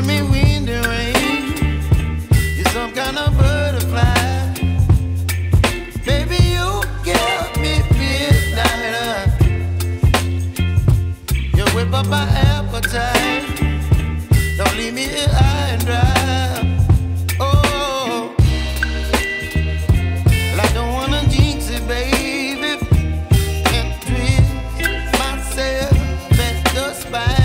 giving me wind and rain. You're some kind of butterfly. Baby, you give me midnight. You whip up my appetite. Don't leave me here high and dry. Oh, well, I don't wanna jinx it, baby. Can't twist myself at the spine.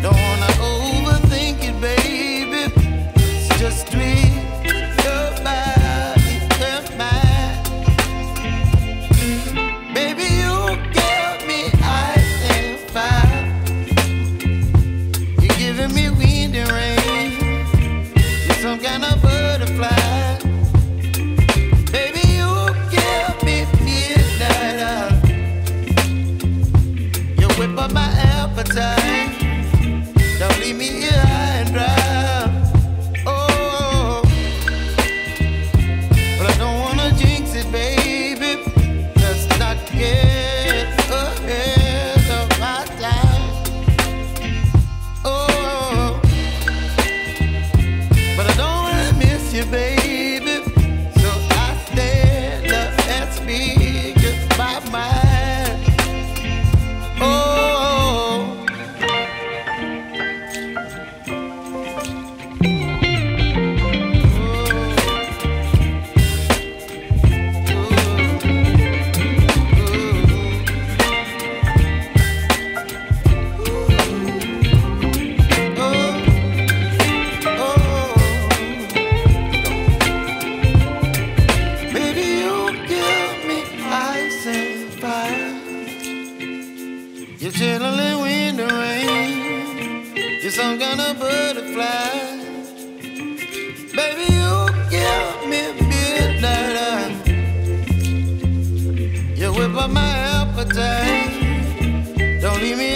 Don't wanna overthink it, baby. It's just twist your body and mine. Baby, you give me ice and fire. You're giving me wind and rain. You're some kind of butterfly. Baby, you give me midnight. You whip up my appetite. Don't leave me here high and dry. Oh, but I don't wanna jinx it, baby. Let's not get ahead of my time. Oh, but I don't wanna miss you, baby. So I stand up and speak just my mind. Oh. You're chilling wind and rain. You're some kind of butterfly. Baby, you give me midnight. You whip up my appetite. Don't leave me